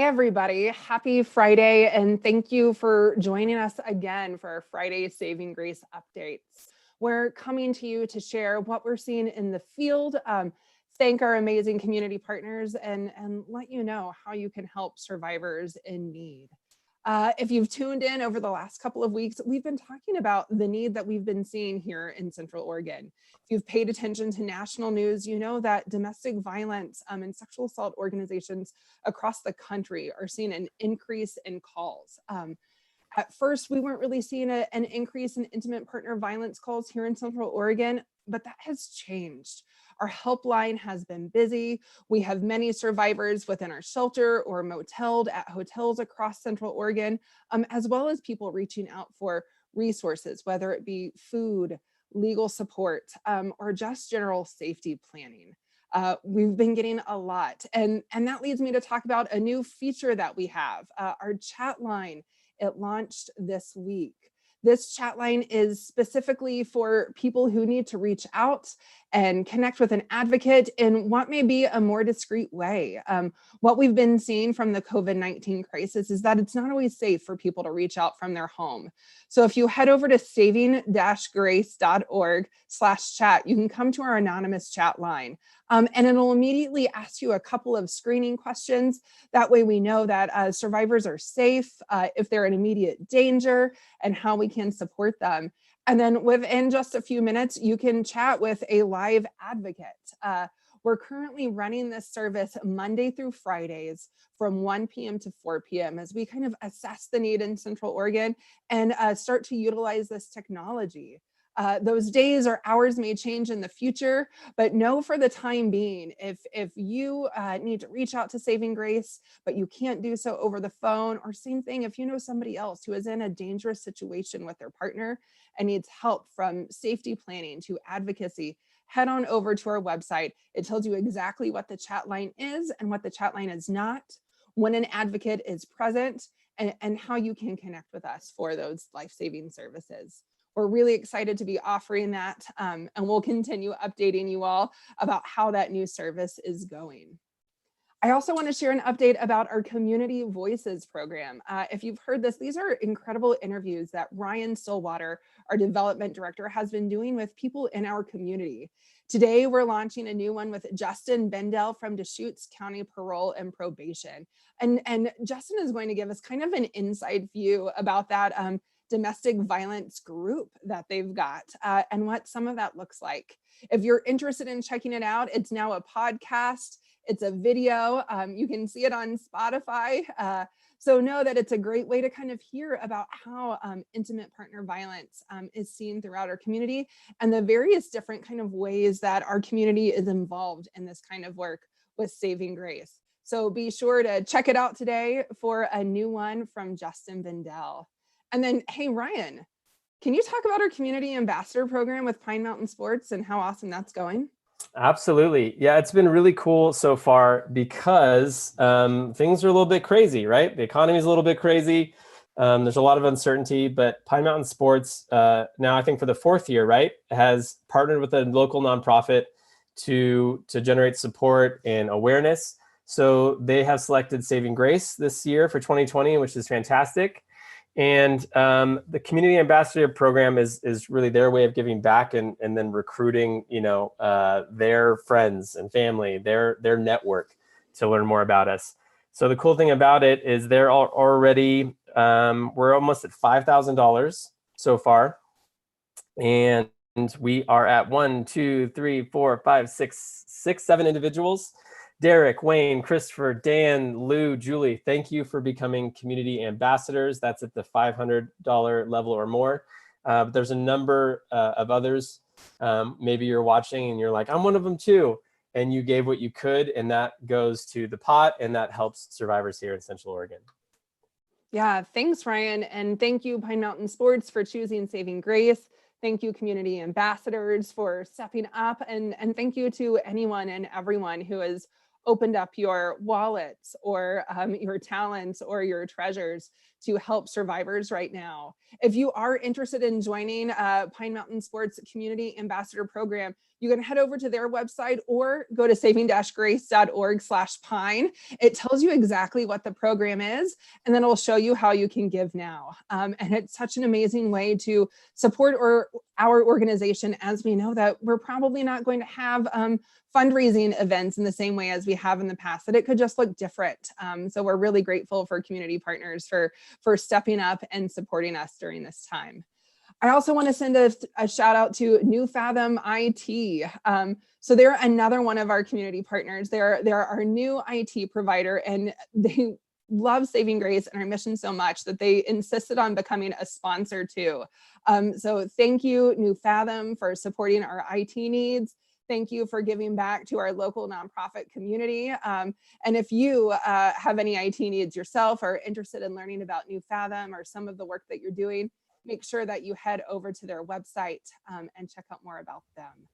Hey, everybody. Happy Friday, and thank you for joining us again for our Friday Saving Grace updates. We're coming to you to share what we're seeing in the field, thank our amazing community partners, and let you know how you can help survivors in need. If you've tuned in over the last couple of weeks, we've been talking about the need that we've been seeing here in Central Oregon. If you've paid attention to national news, you know that domestic violence and sexual assault organizations across the country are seeing an increase in calls. At first, we weren't really seeing an increase in intimate partner violence calls here in Central Oregon, but that has changed. Our helpline has been busy. We have many survivors within our shelter or moteled at hotels across Central Oregon, as well as people reaching out for resources, whether it be food, legal support, or just general safety planning. We've been getting a lot. And that leads me to talk about a new feature that we have, our chat line. It launched this week. This chat line is specifically for people who need to reach out and connect with an advocate in what may be a more discreet way. What we've been seeing from the COVID-19 crisis is that it's not always safe for people to reach out from their home. So if you head over to saving-grace.org/chat, you can come to our anonymous chat line. And it'll immediately ask you a couple of screening questions. That way we know that survivors are safe, if they're in immediate danger, and how we can support them. And then within just a few minutes, you can chat with a live advocate. We're currently running this service Monday through Fridays from 1 p.m. to 4 p.m. as we kind of assess the need in Central Oregon and start to utilize this technology. Those days or hours may change in the future, but know for the time being, if you need to reach out to Saving Grace, but you can't do so over the phone, or same thing, if you know somebody else who is in a dangerous situation with their partner and needs help from safety planning to advocacy, head on over to our website. It tells you exactly what the chat line is and what the chat line is not, when an advocate is present, and how you can connect with us for those life-saving services. We're really excited to be offering that, and we'll continue updating you all about how that new service is going. I also want to share an update about our Community Voices program. If you've heard this, these are incredible interviews that Ryan Stillwater, our development director, has been doing with people in our community. Today, we're launching a new one with Justin Bendel from Deschutes County Parole and Probation. And Justin is going to give us kind of an inside view about that domestic violence group that they've got and what some of that looks like. If you're interested in checking it out, it's now a podcast. It's a video. You can see it on Spotify. So know that it's a great way to kind of hear about how intimate partner violence is seen throughout our community and the various different kind of ways that our community is involved in this kind of work with Saving Grace. So be sure to check it out today for a new one from Justin Bendel. And then, hey, Ryan, can you talk about our community ambassador program with Pine Mountain Sports and how awesome that's going? Absolutely. Yeah, it's been really cool so far because things are a little bit crazy, right? The economy is a little bit crazy. There's a lot of uncertainty, but Pine Mountain Sports, now I think for the fourth year, right, has partnered with a local nonprofit to generate support and awareness. So they have selected Saving Grace this year for 2020, which is fantastic. And the community ambassador program is really their way of giving back and then recruiting, their friends and family, their network to learn more about us. So the cool thing about it is they're already, we're almost at $5,000 so far. And we are at 1, 2, 3, 4, 5, 6, 7 individuals. Derek, Wayne, Christopher, Dan, Lou, Julie, thank you for becoming community ambassadors. That's at the $500 level or more. But there's a number of others. Maybe you're watching and you're like, I'm one of them too. And you gave what you could, and that goes to the pot, and that helps survivors here in Central Oregon. Yeah, thanks, Ryan. And thank you, Pine Mountain Sports, for choosing Saving Grace. Thank you, community ambassadors, for stepping up. And thank you to anyone and everyone who has opened up your wallets or your talents or your treasures to help survivors right now. If you are interested in joining Pine Mountain Sports Community Ambassador Program, you can head over to their website or go to saving-grace.org/pine. It tells you exactly what the program is, and then it'll show you how you can give now. And it's such an amazing way to support our organization, as we know that we're probably not going to have fundraising events in the same way as we have in the past, that it could just look different. So we're really grateful for community partners for stepping up and supporting us during this time. I also want to send a shout out to New Fathom IT. So they're another one of our community partners. They're our new IT provider, and they love Saving Grace and our mission so much that they insisted on becoming a sponsor too. So thank you, New Fathom, for supporting our IT needs. Thank you for giving back to our local nonprofit community. And if you have any IT needs yourself or are interested in learning about New Fathom or some of the work that you're doing, make sure that you head over to their website and check out more about them.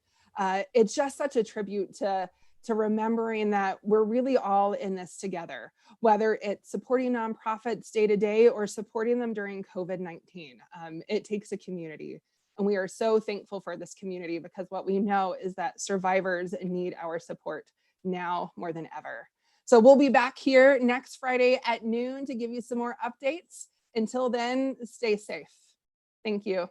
It's just such a tribute to remembering that we're really all in this together, whether it's supporting nonprofits day to day or supporting them during COVID-19. It takes a community. And we are so thankful for this community, because what we know is that survivors need our support now more than ever. So we'll be back here next Friday at noon to give you some more updates. Until then, stay safe. Thank you.